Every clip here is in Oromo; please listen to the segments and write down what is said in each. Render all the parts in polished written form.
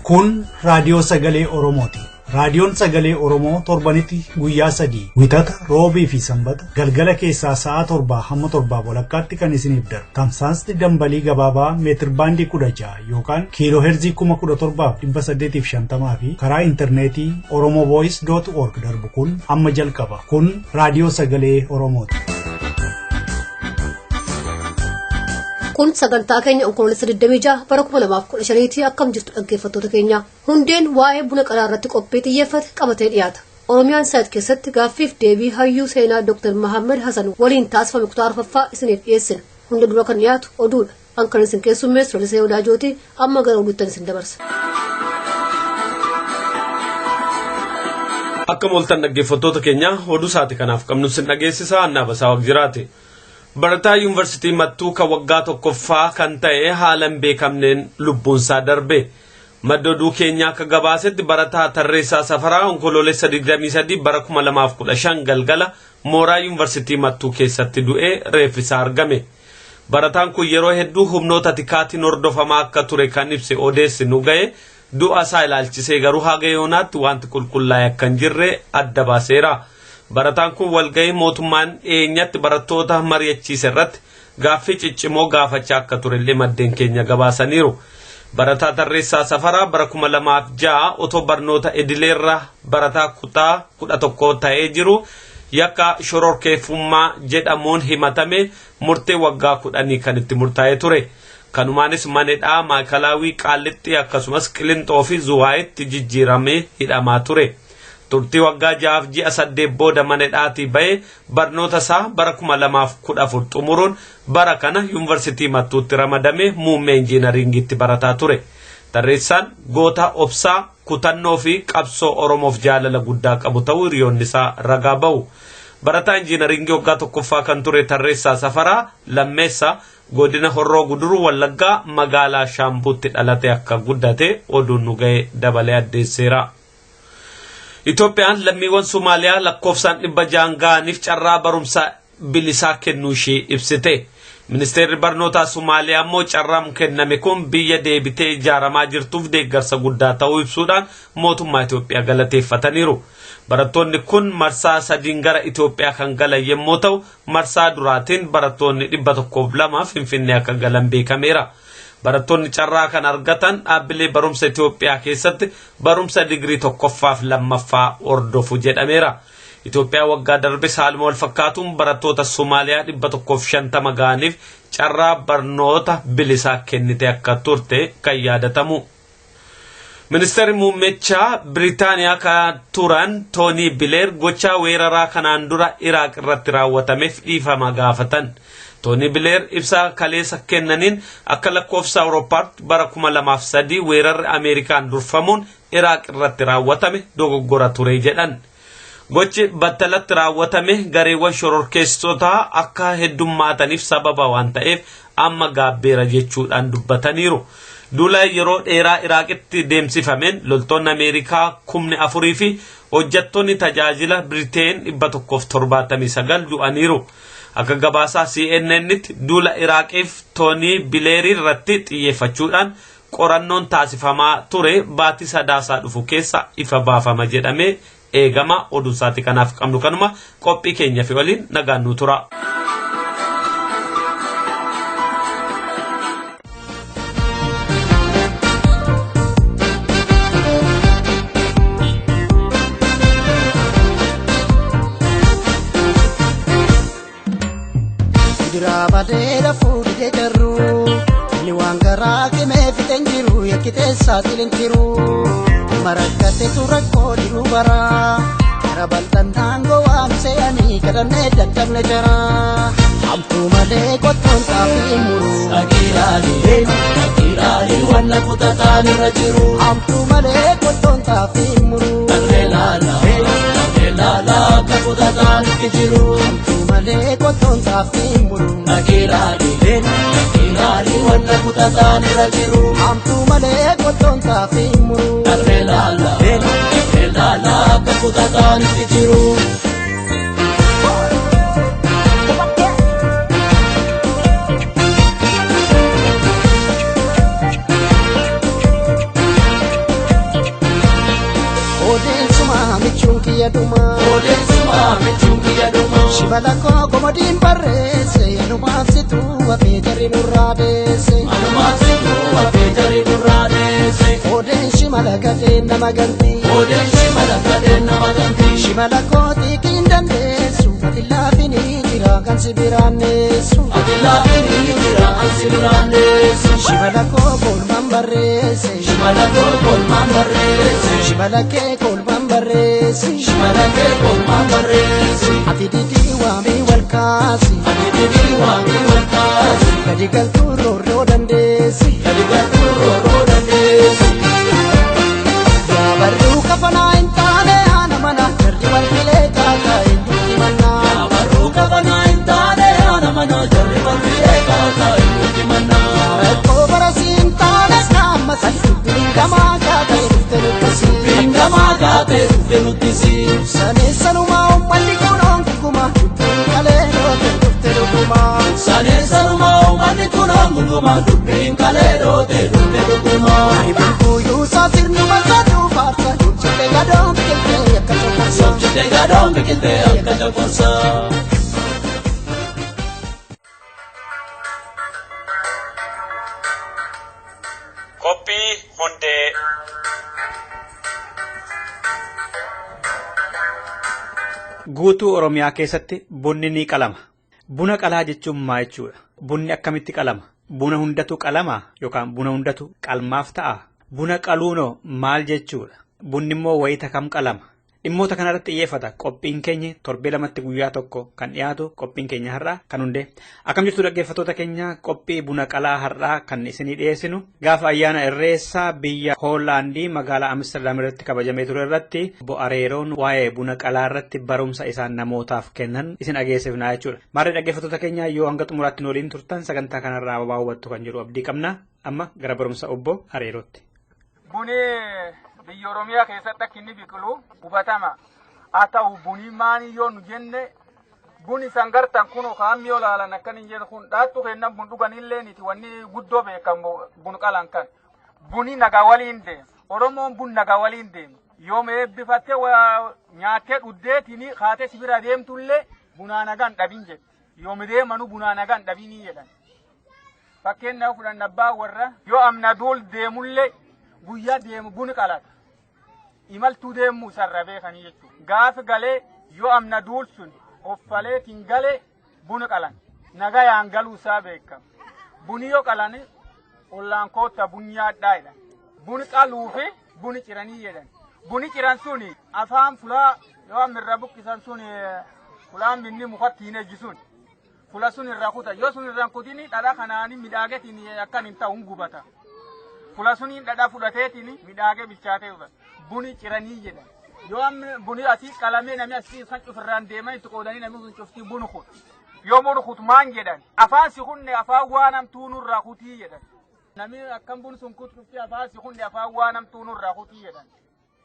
Kun raadiyoo sagalee Oromooti. Raadiyoon sagalee Oromoo torbanitti guyyaa 3 wixata roobii fi sanbata galgala keessaa sa'a 7 hamma 7 walakkaatti kan isiniif darbu. Tamsaasni dambalii gabaabaa meetir baandii 16 yookaan kiiloo heerzii 17,850 fi karaa intarneetii oromovoice.org darbu kun amma jalqaba. Kun raadiyoo sagalee Oromooti. Kun sagantaa keenya onkoloolessa 26 bara 2015 akkam jirtu dhaggeeffattoota keenya. Hundeen waa'ee buna qalaa irratti qophii xiyyeeffate qabatee dhiyaata. Oromiyaan saayit keessatti gaaffiif deebii hayyuu seenaa Dr. Mahammad Hassan waliin taasifame kutaa arfaffaa isiniif dhiyeessina. Hunda dura kan dhiyaatu oduudha. Kan isin keessummeessu Lalisee Odaajooti. Amma gara oduuttan isin dabarsa. Akka mooltan dhaggeeffattoota keenya oduu saati kanaaf qabnu isin dhageessisa Annaa Basaa Waqjiraati. Barataa yuunivarsiitii Mattuu kan waggaa tokkoffaa kan ta'e haalan beekamneen lubbuunsaa darbe. Madda oduu keenyaa akka gabaasetti barataa Tarreessaa Safaraa onkoloolessa 23 bara 2015 galgala mooraa yuunivarsiitii Mattuu keessatti du'ee reeffisaa argame. Barataan kun yeroo hedduu humnoota tikaatiin hordofamaa akka ture kan ibse odeessi nu ga'e du'a isaa ilaalchisee garuu haga yoonaatti wanti qulqullaa'e akka hin jirre adda baaseera. Barataan kun walgahii mootummaan eenyatti barattoota mari'achiise irratti gaaffii ciccimoo gaafachaa akka turellee maddeen keenya gabaasaniiru. Barataa Tarreessaa Safaraa bara 2006 otoo barnoota idileerra barataa kutaa 11 ta'ee jiru yakka shororkeeffummaa jedhamuun himatame murtee waggaa 10 kan itti murtaa'ee ture. Kanumaanis manedhaa Maakalaawii Qaallitti akkasumas Qilintoo fi Zuwaayitti jijjiiramee hidhamaa ture. Turtii waggaa 6 ji'a 8 booda manedhaatii ba'ee barnoota isaa bara 2014 xumuruun bara kana yuunivarsiitii Mattuutti ramadamee muummee injiinaringiitti barataa ture. Tarreessaan goota obsaa kutannoo fi qabsoo Oromoof jaalala guddaa qabu ta'uu hiriyoonni isaa ragaa ba'u. Barataa injiinaringii waggaa tokkoffaa kan ture Tarreessaa Safaraa lammeessa godina Horroo Guduruu Wallaggaa magaalaa Shaambuutti dhalate akka guddate oduun nu ga'e dabalee addeesseera. Itoophiyaan lammiiwwan Somaaliyaa lakkoofsaan 600 ga'aniif carraa barumsaa bilisaa kennuu ishee ibsite. Ministeerri barnootaa Somaaliyaa immoo carraan kenname kun biyya deebitee ijaaramaa jirtuuf deeggarsa guddaa ta'uu ibsuudhaan mootummaa Itoophiyaa galateeffataniiru. Barattoonni kun marsaa 3 gara Itoophiyaa kan galan yommuu ta'u marsaa duraatiin barattoonni 102 Finfinnee akka galan beekameera. Barattoonni carraa kan argatan dhaabbilee barumsa Itoophiyaa keessatti barumsa digirii tokkoffaaf lammaffaa hordofu jedhameera. Itoophiyaa waggaa darbe haaluma wal fakkaatuun barattoota Somaaliyaa 150 ga'aniif carraa barnoota bilisaa kennite akka turte kan yaadatamu. Ministeerri muummichaa Biriitaaniyaa kan turan Toonii Bileer gochaa weeraraa kanaan dura Iraaq irratti raawwatameef dhiifama gaafatan. Toonii Bileer ibsa kaleessa kennaniin akka lakkoofsa Awurooppaatti bara 2003 weerarri Ameerikaan durfamuun Iraaq irratti raawwatame dogoggora ture jedhan. Gochi battalatti raawwatame gareewwan shororkeessitotaa akka heddummaataniif sababa waan ta'eef amma gaabbeera jechuudhaan dubbataniiru. Duula yeroo dheeraa Iraaqitti deemsifameen loltoonni Ameerikaa 4,000 fi hojjettoonni tajaajila Biriteen 179 du'aniiru. Akka gabaasaa CNN'tti duula Iraaqiif Toonii Bileerii irratti xiyyeeffachuudhaan qorannoon taasifamaa ture baatii sadaasaa dhufu keessa ifa baafama jedhamee eegama. Oduu isaati kanaaf qabnu kanuma qophii keenya fi waliin nagaan nu tura. Badeera fuudhee jarru inni waan garaa qimee fixeen jiru yakkitee saaxileen jiru marakkate rakkoo jiru bara gara bal'aan daangoo waan se'anii kadhannee dadhabne jara hamtuu malee qottoon xaafii muru dhagiiraalee wanna kutataan irra jiru hamtuu malee qottoon xaafii muru dhageelaalaa akka kutataan itti jiru hamtuu malee qottoon xaafii muru dhagiiraalee wanna kutataan irra jiru hamtuu malee qottoon xaafii muru dhageelaalaa akka kutataan itti jiru. yaduma Odeessuma michuun kiyyaduma Shibala koo komodiin barreesse anumaaf situ wafee jarri nurraa deesse Anumaaf situ wafee jarri nurraa deesse Odeen shimala gadeen nama ganti Odeen shimala gadeen nama ganti Shimala koo xiiqiin dandeessu ati laafinii jira kan si biraanneessu Ati laafinii jira kan si biraanneessu Shimala koo kolmaan barreesse Shimala koo kolmaan barreesse Shimala kee kolmaan barreesse Shimala kee kolmaan barreesse Ati didii waamii wal kaasi Ati didii waamii wal kaasi Gadi galtuu roorroo dandeessi Gadi galtuu roorroo dandeessi Barruu kafanaa hin taane haana mana jarri balfilee kaakaa hin duuti mannaa Barruu kafanaa hin taane haana mana jarri balfilee kaakaa hin duuti mannaa Rakkoo barasii hin taanes naamma sadi dubbiin gamaa kaatee dhufte nuttisi Bingamaa kaatee dhufte nuttisi Saneessanumaa uummanni kun onguguma dubbiin kalee dhoote dhufte dhuguma Saneessanumaa uummanni kun onguguma dubbiin kalee dhoote dhufte dhuguma Ibuuyyuu saasirnuma saduu faarsa Sobchite gadoon biqiltee akka coqorsa Sobchite gadoon biqiltee akka coqorsa Qophii hundee. Guutuu Oromiyaa keessatti bunni ni qalama. Buna qalaa jechuun maal jechuudha? Bunni akkamitti qalama? Buna hundatu qalamaa yookaan buna hundatu qalmaaf ta'a? Buna qaluunoo maal jechuudha? Bunni immoo wayita kam qalama? Dhimmoota kanarratti xiyyeeffata qophiin keenya torbee lamatti guyyaa tokko kan dhiyaatu qophiin keenya har'aa kan hundee. Akkam jirtu dhaggeeffattoota keenya qophii buna qalaa har'aa kan isinii dhiyeessinu gaafa ayyaana irreessaa biyya Hoolaandii magaalaa Amsterdam irratti kabajamee ture irratti bo'areeroon waa'ee buna qalaa irratti barumsa isaan namootaaf kennan isin dhageessifnaa jechuudha. Maarree dhaggeeffattoota keenya yoo hanga xumuraatti nu waliin turtan sagantaa kanarraa waa hubattu kan jedhu abdii qabna. Amma gara barumsa obbo Areerootti. Biyya Oromiyaa keessatti akka inni biqilu hubatama. Haa ta'u bunii maanii yoo nu jenne buni sangartan kun haammi olaalan akkan hin jedhu kun dhaattu kennan bun dhuganillee niti wanni guddoo beekamu bun qalan kan. Buni nagaa waliin deema. Oromoon bun nagaa waliin deema. Yoom eebbifattee nyaattee dhuddeetini haatee sibira deemtullee bunaa nagaan dhabin jedhe. Yoom deemanu bunaa nagaan dhabinii jedhan. Fakkeenyaaf fudhanna abbaa warra yoo amna duul deemullee guyyaa deemu buni qalata. Imaltuu deemuu sarara beekanii jechuudha. Gaafa galee yoo amna duul sun offaleetiin galee buna qalan. Nagayaan galuu isaa beekama. Buni yoo qalan ollaan koota bun nyaadhaa jedhan. Buni qaluu fi buni ciranii jedhan. Buni ciran suni afaan fulaa yoo amirra buqqisan suni fulaan minni mukatti hin ejjisuun. Fula sun irra kuta. Yoo sun irraan kutini dhadhaa kanaan midhaagetiin akkan hin ta'u gubata. Fula suniin dhadhaa fudhateetiin midhaagee bilchaatee hubata. Buni ciranii jedhan. Yoo buni asii qalamee namni asii kan cufirraan deeman itti qoodanii namni sun cuftii bunu kut. Yoo bunu kut maan jedhan. Afaan si kunne afaan waa namtuu nurraa kutii jedhan. Namni akkam bun sun kut cuftii afaan si kunne afaan waa namtuu nurraa kutii jedhan.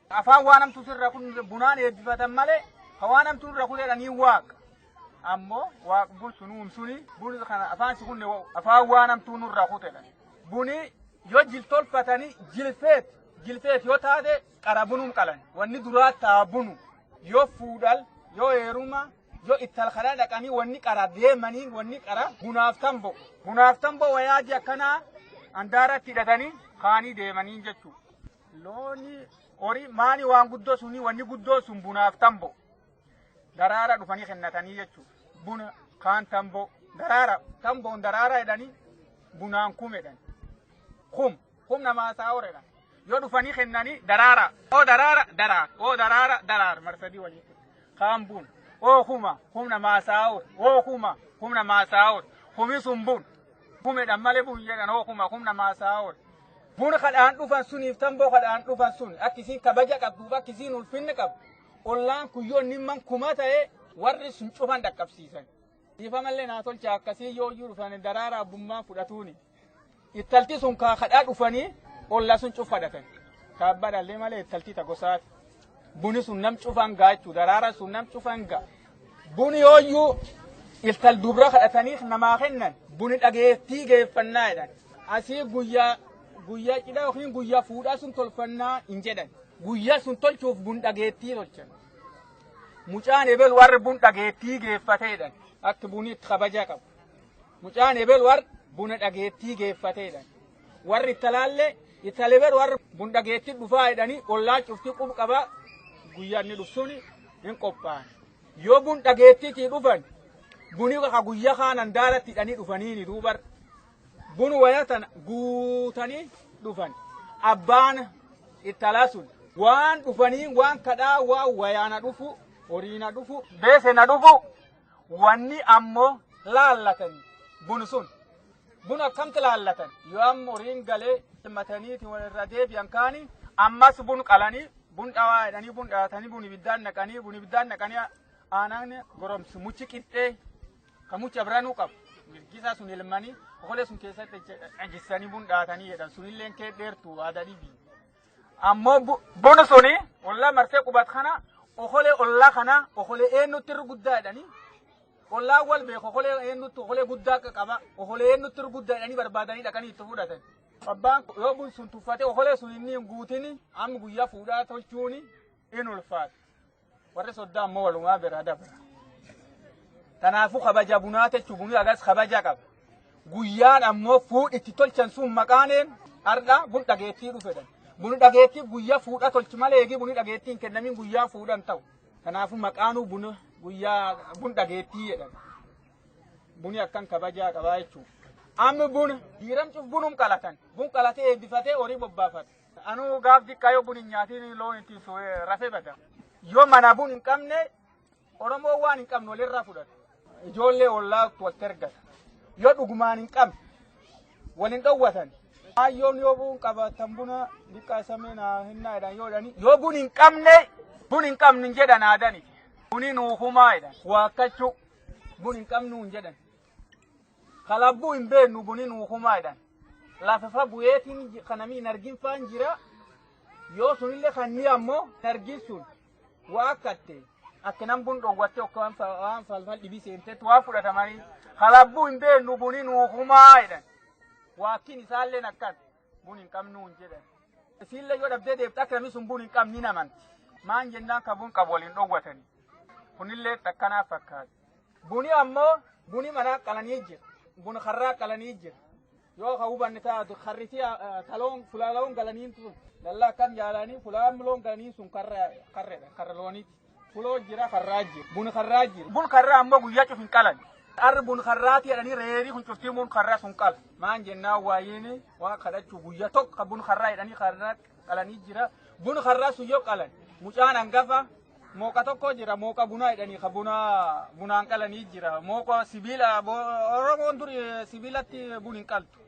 Afaan waa namtuu sirraa kun bunaan eebbifatan malee hawaa namtuu nurraa kutii jedhanii waaqa. Ammoo waaq bun sun uumsuni bun kana afaan si kunne afaan waa namtuu nurraa kutii jedhan. Buni yoo jiltolfatanii jilfeet yoo taate qara bunuun qalan wanni duraa taa bunu yoo fuudhal yoo heeruma yoo ittal karaa dhaqanii wanni qara deemanii wanni qara bunaaf tambo wayaaji akkanaa handaaratti hidhatanii kaanii deemanii jechuudha. Looni horii maani waan guddoo suni wanni guddoo sun bunaaf tambo daraara dhufanii kennatanii jechuudha. Buna kaan tambo daraara tamboon daraara jedhanii bunaan kumedhan. Kum namaa saa horedha. Yoo dhufanii kennanii daraara. Oo daraara marsadii walitti. Kaan bun. Oo kum namaa saa hore. Oo kum namaa saa hore. Kumi sun bun. Kumedhan malee bun jedhan oo kum namaa saa hore. Bun kadhaan dhufan suniif tamboo kadhaan dhufan sun akkisiin kabaja qabduuf akkisiin ulfinni qabu. Ollaan kuyyoon nimman kuma ta'ee warri sun cufan dhaqqabsiisan. Ifamallee naa tolcha akkasii yoo iyyuu dhufan daraara abbummaa fudhatuuni. Ittalti sun kadhaa dhufanii olla sun cuffadhatan. Kaabbadhallee malee ittalti ta gosaati. Buni sun nam cufan gaa jechuudha. Daraara sun nam cufan gaa. Buni yooyyuu iltal dubra kadhataniif namaa kennan buni dhageettii geeffannaa jedhan. Asii guyyaa cidhaa yookiin guyyaa fuudhaa sun tolfannaa hin jedhan. Guyyaa sun tolchuuf bun dhageettii tolchan. mucaan ebel warri bun dhageettii geeffateedhan akka buniitti kabaja qabu. Mucaan ebel warri buna dhageettii geeffateedhan warri ittalaallee ittalebel warri bun dhageettii dhufaa jedhanii ollaa cuftii qub qaba guyyaan ni dhufsuni hin qophaa'an. Yoo bun dhageettiitii dhufan buni ka guyyaa kaanan daaratti hidhanii dhufanii ni duubar bun wayatan guutanii dhufan abbaan ittalaa sun waan dhufanii waan kadhaa waan wayaana dhufu horiina dhufu beesena dhufu wanni ammoo laallatan bun sun bun akkamti laallatan yoo amma horiin galee mataniiti walirra deebi'an kaanii ammas bun qalanii bun dhawaa jedhanii bun dhaatanii bun ibiddaan naqanii aanaan goromsu muchi qixxee ka muchi abranuu qabu mirgisaa sun ilmanii okolee sun keessatti ajjissanii bun dhaatanii jedhan sunillee kee dheertu aadanii bi ammoo bun suni ollaa marsee qubat kana okolee ollaa kana okolee eenyutti irra guddaa jedhanii ollaa wal beeku okolee eenyutti okolee guddaa qaba okolee eenyutti irra guddaa jedhanii barbaadanii dhaqanii itti fudhatan abbaan yoo bun sun tuffate okolee sun inni hin guutini amma guyyaa fuudhaa tolchuuni in ulfaata warri soddaa ammoo walumaa biraa dabra. Tanaafu kabaja bunaa jechuun bunii agas kabaja qaba. Guyyaan ammoo fuudhitti tolchan sun maqaaneen har'a bun dhageettii dhufedhan. Buni dhageettii guyyaa fuudha tolchi malee eegi buni dhageettii hin kennamin guyyaa fuudhan ta'u. Tanaafu maqaanuu buna guyyaa bun dhageettii jedhan. Buni akkan kabajaa qabaa jechuudha. Amma buna diiramchuuf bunum qalatan. Bun qalatee eebbifatee horii bobbaafata. Anuu gaaf diqqaa yoo buni nyaatiin loon ittiin rafee bada. Yoo mana bun hin qabne Oromoo waan hin qabne walirraa fudhata. Ijoollee ollaa walitti ergata. Yoo dhugumaan hin qabne waliin dhowwatan. Ayyoon yoo bun qabatan buna diqqaa sameenaa hinnaa jedhan yoo jedhani. Yoo bun hin qabne hin jedhan aadani. Buni nuufumaa jedhan. Waakkachuu bun hin qabnu hin jedhan. Kalabbuu hin beeknu buni nuufumaa jedhan. Lafafa bu'eetiin kanamii hin argin faan jira. Yoo sunillee kanni ammoo hin argin sun. Waakkatte akkanaan bun dhowwatte waan falfal dhibii seentetti waa fudhatamanii kalabbuu hin beeknu buni nuufumaa jedhan waakkiin isaallee akkan bun hin qabnu hin jedhan isiillee yoo dhabdee deebte akka namni sun bun hin qabni namanti maan jennaan ka bun qabu waliin dhowwatanii kunillee akkanaaf fakkaata buni ammoo buni manaa qalanii jira bun karraa qalanii jira yoo ka hubanne taatu karriti taloon fulaaloon galanii sun lallaa akkam jaalanii fulaan loon galanii sun karra looniiti fuloo jira karraa jira bun karraa ammoo guyyaa cuf hin qalan arri bun karraati jedhanii reerii kun cuftii bun karraa sun qala maan jennaa waayini waa kadhachuu guyyaa tokko bun karraa jedhanii karraa qalanii jira bun karraa sun yoo qalan mucaan hangafa mooqa tokko jira mooqa bunaa jedhanii ka bunaan qalanii jira mooqa sibiila Oromoon duri sibiilatti bun hin qaltu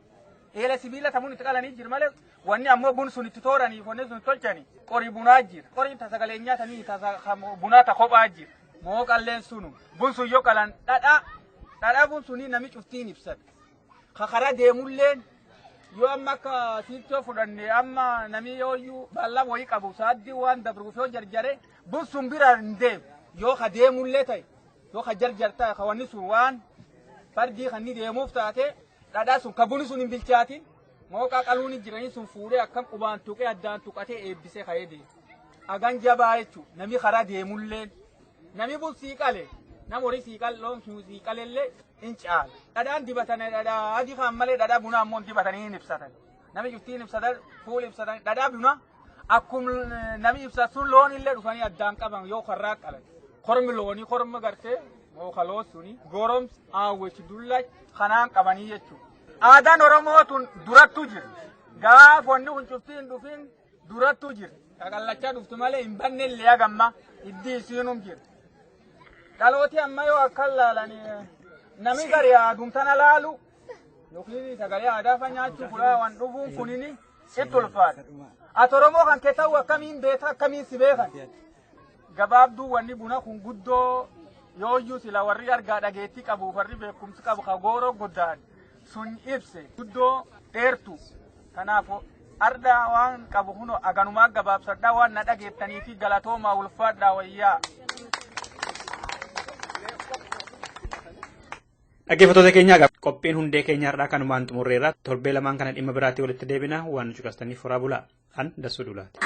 eela sibiila tamuun itti qalanii jira malee wanni ammoo bun sun itti tooranii wanni sun tolchanii qorii bunaa jira qoriin tasa galee nyaatanii tasa bunaa ta kophaa jira mooqalleen sunu bun sun yoo qalan dhadhaa bun sunii nami cuftiin ibsata kakara deemulleen yoo amma akka siittoo fudhanne amma nami yooyyuu baallaa wayii qabu saaddii waan dabruuf yoo jarjare bun sun bira hin deemu yoo ka deemullee ta'e yoo ka jarjar ta'e ka wanni sun waan fardii kan ni deemuuf taate dhadhaa sun ka buni sun hin bilchaatin mooqaa qaluuni jiranii sun fuudhee akkam qubaan tuqee addaan tuqatee eebbisee ka'ee deema. Agan jabaa jechuun nami karaa deemulleen nami bun siiqale nama horii siiqaloon siiqalellee hin caala. Dhadhaan dibatanii dhadhaa adii kan malee dhadhaa bunaa ammoo dibatanii hin ibsatan. Nami cuftiin ibsatan fuul ibsatan dhadhaa bunaa akkuma nami ibsatu sun loon illee dhufanii addaan qaban yoo karraa qalan. Kormi loonii korma gartee mookaloo suni goromsi aawwechi dullachi kanaan qabanii jechuudha. Aadaan Oromoo tun durattu jira. Gaaf wanni kun cuftiin dhufin durattu jira. Qaqallachaa dhuftu malee hin banne illee agamma iddii isiinum jira. Dhalooti amma yoo akka laalanii nami gari aadumtana laalu yookiin sagalee aadaa fa nyaachuu fulaa waan dhufuun kunini itti ulfaata. Ati Oromoo kan kee ta'u akkamiin beeka akkamiin si beekan. Gabaabduu wanni buna kun guddoo yooyyuu sila warri argaa dhageettii qabu warri beekumsi qabu ka gooroo guddaan sun ibse guddoo dheertu kanaaf ardaa waan qabu huno aganumaa gabaabsadhaa waan na dhageettanii fi galatoomaa ulfaadhaa wayyaa. Dhaggeeffattoota keenyaa qophiin hundee keenya har'aa kanumaan xumurreerra torbee lamaan kana dhimma biraatti walitti deebina waan nu caqastaniif horaa bulaa an Dassuu Dulaati.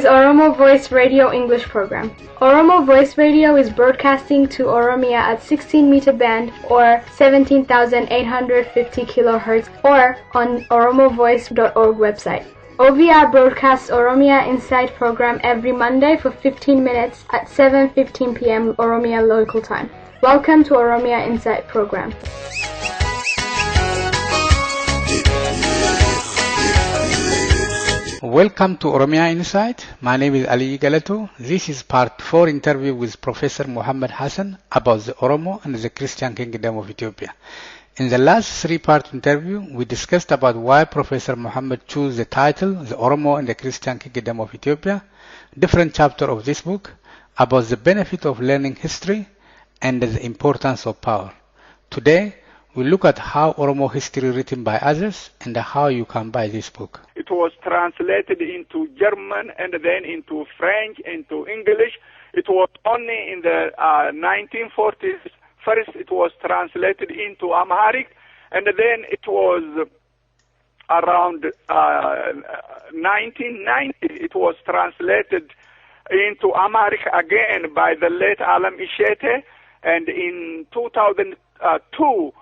Oromo Voice Radio English program. Oromo Voice Radio is broadcasting to Oromia at 16-meter band or 17,850 kilohertz or on oromovoice.org website. OVR broadcasts Oromia Insight program every Monday for 15 minutes at 7:15 p.m. Oromia local time. Welcome to Oromia Insight program. Welcome to Oromia Insight. My name is Ali Galato. This is part 4 interview with Professor Muhammad Hassan about the Oromo and the Christian Kingdom of Ethiopia. In the last 3-part interview, we discussed about why Professor Muhammad chose the title, The Oromo and the Christian Kingdom of Ethiopia, different chapter of this book, about the benefit of learning history and the importance of power. Today, we look at how Oromo history written by others and how you can buy this book. It was translated into German and then into French, into English. It was only in the 1940s. First, it was translated into Amharic, and then it was around 1990. It was translated into Amharic again by the late Alam Ishete, and in 2002,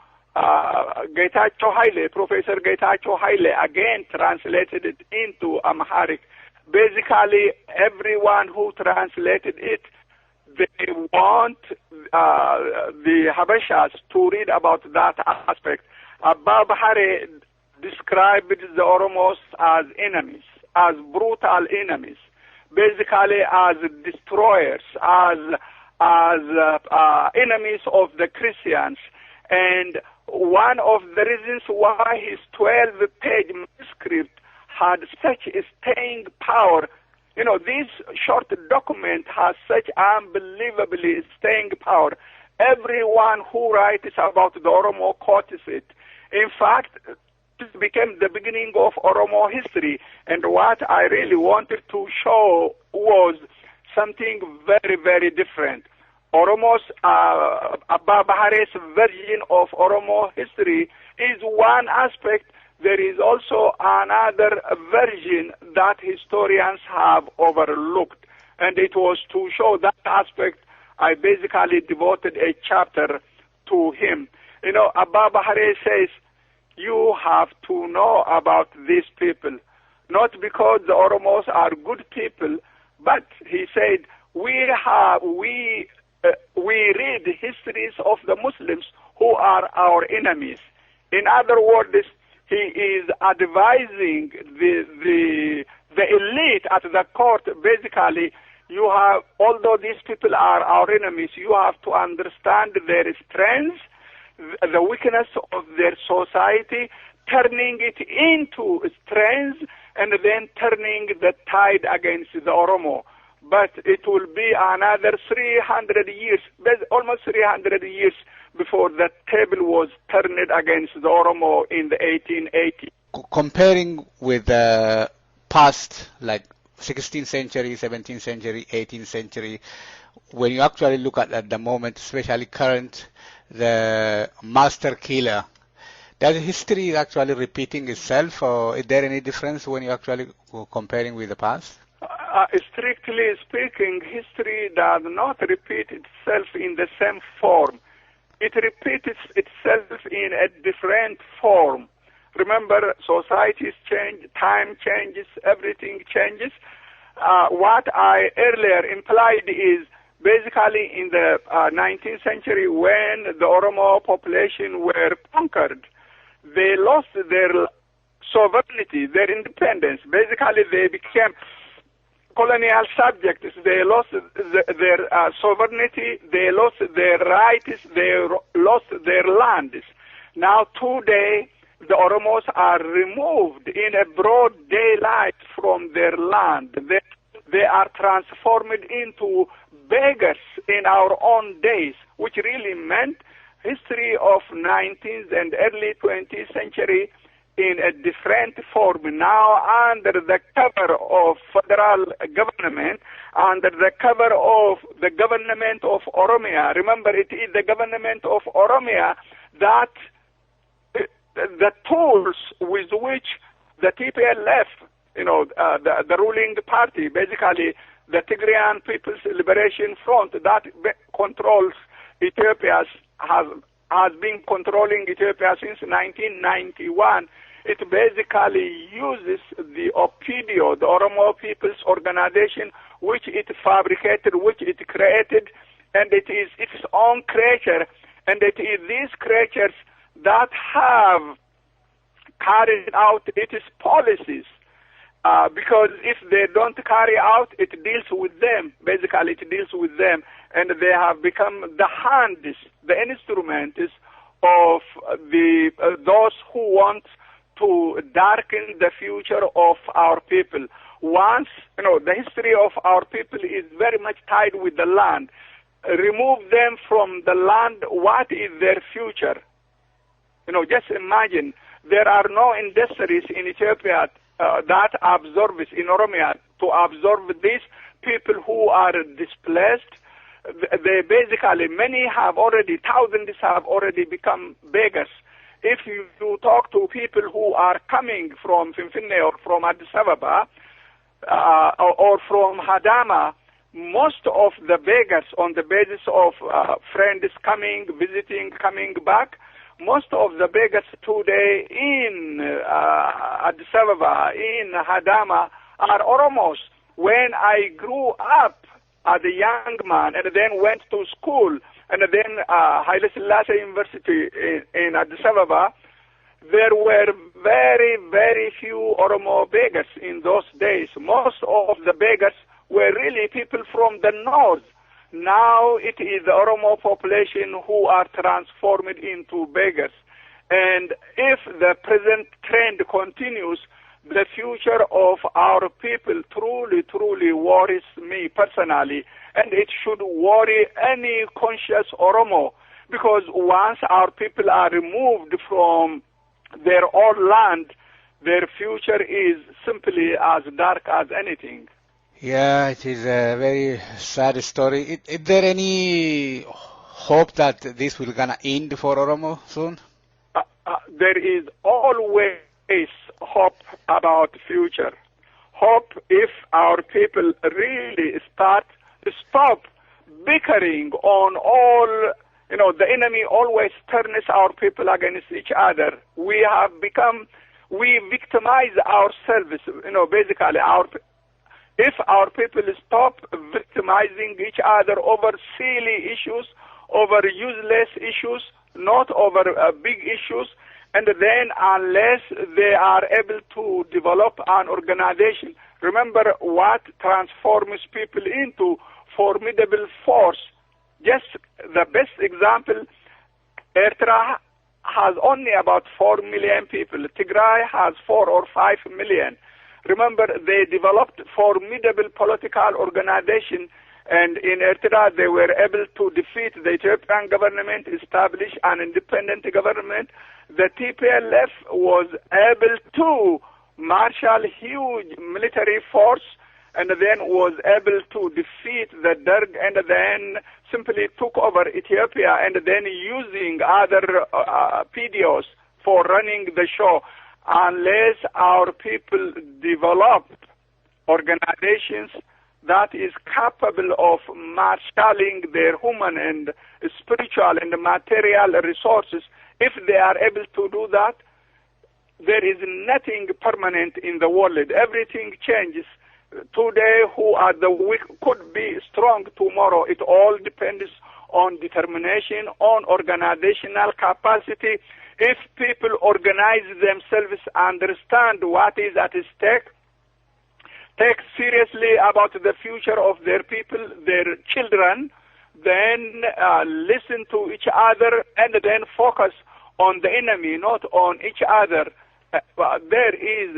Professor Getachew Haile again translated it into Amharic. Basically, everyone who translated it, they want the Habashas to read about that aspect. Abba Bahare described the Oromos as enemies, as brutal enemies, basically as destroyers, as enemies of the Christians. And one of the reasons why his 12-page manuscript had such a staying power, you know, this short document has such unbelievably staying power. Everyone who writes about the Oromo quotes it. In fact, it became the beginning of Oromo history. And what I really wanted to show was something very, very different. Oromo's, Abba Bahare's version of Oromo history is one aspect. There is also another version that historians have overlooked. And it was to show that aspect, I basically devoted a chapter to him. You know, Abba Bahare says, you have to know about these people, not because the Oromos are good people, but he said, we read histories of the Muslims who are our enemies. In other words, he is advising the elite at the court. Basically, you have, although these people are our enemies, you have to understand their strengths, the weakness of their society, turning it into strength, and then turning the tide against the Oromo. But it will be another 300 years, almost 300 years, before the table was turned against the Oromo in the 1880s. Comparing with the past, like 16th century, 17th century, 18th century, when you actually look at the moment, especially current, the master killer, does history actually repeating itself, or is there any difference when you actually comparing with the past? Strictly speaking, history does not repeat itself in the same form. It repeats itself in a different form. Remember, societies change, time changes, everything changes. What I earlier implied is basically in the 19th century, when the Oromo population were conquered, they lost their sovereignty, their independence. Basically, they became colonial subjects. They lost their sovereignty, they lost their rights, they lost their lands. Now today, the Oromos are removed in a broad daylight from their land. They are transformed into beggars in our own days, which really meant history of 19th and early 20th century in a different form, now under the cover of federal government, under the cover of the government of Oromia. Remember, it is the government of Oromia that the tools with which the TPLF the ruling party, basically the Tigrayan People's Liberation Front, that controls Ethiopia, has been controlling Ethiopia since 1991. It basically uses the OPIDIO, the Oromo People's Organization, which it fabricated, which it created, and it is its own creature, and it is these creatures that have carried out its policies. Because if they don't carry out, it deals with them. Basically, it deals with them, and they have become the hands, the instruments of those who want to darken the future of our people. Once, the history of our people is very much tied with the land. Remove them from the land, what is their future? Just imagine, there are no industries in Ethiopia that absorb in Oromia to absorb these people who are displaced. They basically, thousands have already become beggars. If you talk to people who are coming from Finfinne or from Addis Ababa or from Hadama, most of the beggars, on the basis of friends coming, visiting, coming back, most of the beggars today in Addis Ababa, in Hadama, are Oromos. When I grew up as a young man and then went to school and then Haile Selassie University in Addis Ababa, there were very, very few Oromo beggars in those days. Most of the beggars were really people from the north. Now it is the Oromo population who are transformed into beggars. And if the present trend continues, the future of our people truly, truly worries me personally. And it should worry any conscious Oromo, because once our people are removed from their own land, their future is simply as dark as anything. Yeah, it is a very sad story. Is there any hope that this will gonna end for Oromo soon? There is always hope about the future. Hope if our people really stop bickering on all. The enemy always turns our people against each other. We victimize ourselves. Basically, if our people stop victimizing each other over silly issues, over useless issues, not over big issues, and then unless they are able to develop an organization, remember what transforms people into formidable force. Just the best example, Eritrea has only about 4 million people. Tigray has 4 or 5 million. Remember, they developed formidable political organization, and in Eritrea they were able to defeat the Ethiopian government, establish an independent government. The TPLF was able to marshal huge military force, and then was able to defeat the Derg, and then simply took over Ethiopia, and then using other PDOs for running the show. Unless our people develop organizations that is capable of marshalling their human and spiritual and material resources, if they are able to do that, there is nothing permanent in the world. Everything changes. Today, who are the weak could be strong tomorrow. It all depends on determination, on organizational capacity. If people organize themselves, understand what is at stake, take seriously about the future of their people, their children, then listen to each other, and then focus on the enemy, not on each other. There is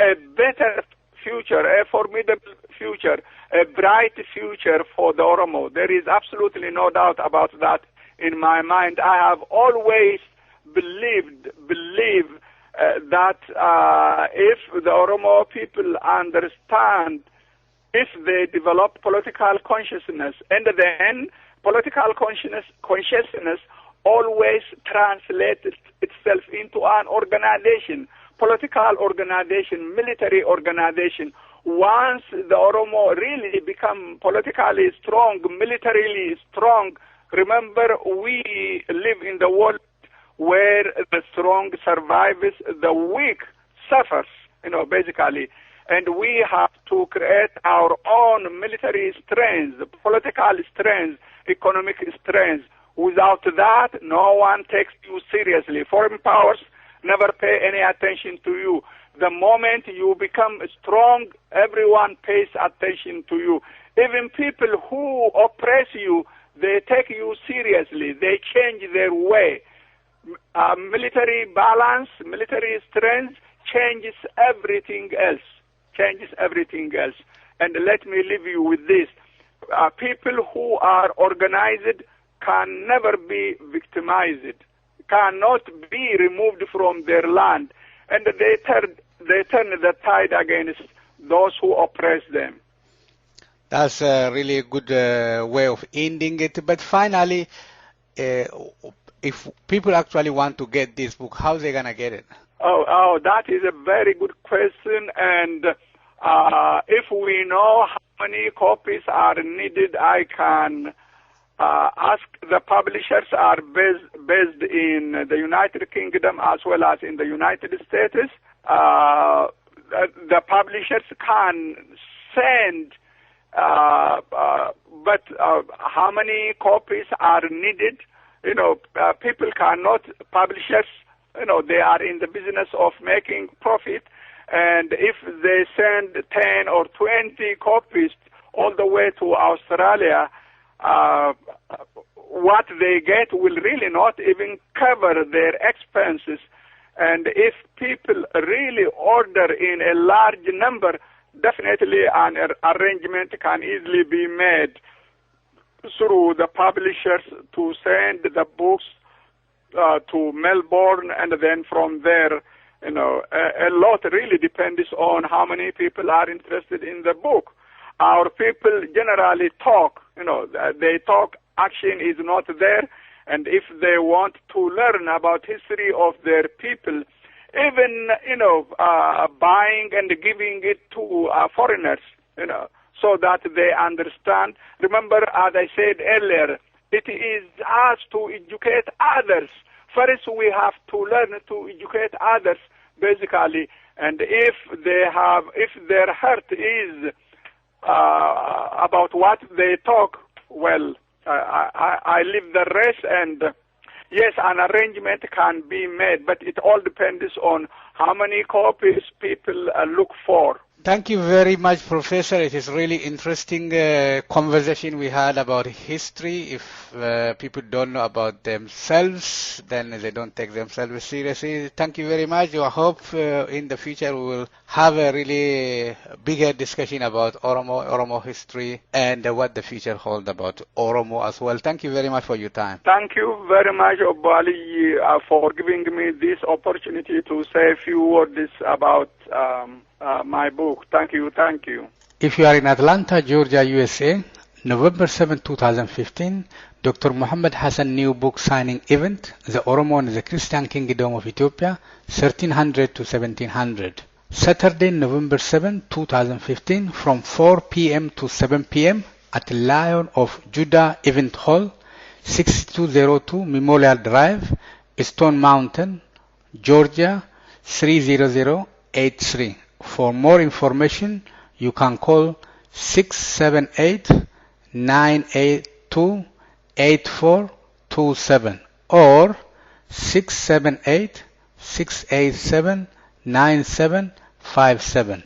a better future, a formidable future, a bright future for the Oromo. There is absolutely no doubt about that in my mind. I have always believe that if the Oromo people understand, if they develop political consciousness, and then political consciousness always translates itself into an organization. political organization, military organization. Once the Oromo really become politically strong, militarily strong, remember we live in the world where the strong survives, the weak suffers, basically. And we have to create our own military strength, political strength, economic strength. Without that, no one takes you seriously. Foreign powers never pay any attention to you. The moment you become strong, everyone pays attention to you. Even people who oppress you, they take you seriously. They change their way. Military balance, military strength changes everything else. And let me leave you with this. People who are organized can never be victimized, cannot be removed from their land, and they turn the tide against those who oppress them. That's a really good way of ending it. But finally, if people actually want to get this book, how are they going to get it? Oh, that is a very good question. And if we know how many copies are needed, I can ask. The publishers are based in the United Kingdom as well as in the United States. The publishers can send, but how many copies are needed? People cannot, publishers, they are in the business of making profit, and if they send 10 or 20 copies all the way to Australia, what they get will really not even cover their expenses. And if people really order in a large number, definitely an arrangement can easily be made through the publishers to send the books to Melbourne, and then from there, a lot really depends on how many people are interested in the book. Our people generally talk, they talk, action is not there, and if they want to learn about history of their people, even, buying and giving it to foreigners, so that they understand. Remember, as I said earlier, it is us to educate others. First, we have to learn to educate others, basically. And if their heart is about what they talk, well, I leave the rest. And yes, an arrangement can be made, but it all depends on how many copies people look for. Thank you very much, Professor. It is really interesting conversation we had about history. If people don't know about themselves, then they don't take themselves seriously. Thank you very much. I hope in the future we will have a really bigger discussion about Oromo history and what the future holds about Oromo as well. Thank you very much for your time. Thank you very much, Obali, for giving me this opportunity to say a few words about my book. Thank you. If you are in Atlanta, Georgia, USA, November 7, 2015, Dr. Muhammad Hassan new book signing event, The Oromo and the Christian Kingdom of Ethiopia, 1300 to 1700. Saturday, November 7, 2015, from 4 p.m. to 7 p.m. at Lion of Judah Event Hall, 6202 Memorial Drive, Stone Mountain, Georgia, 30083. For more information, you can call 678-982-8427 or 678-687-9757.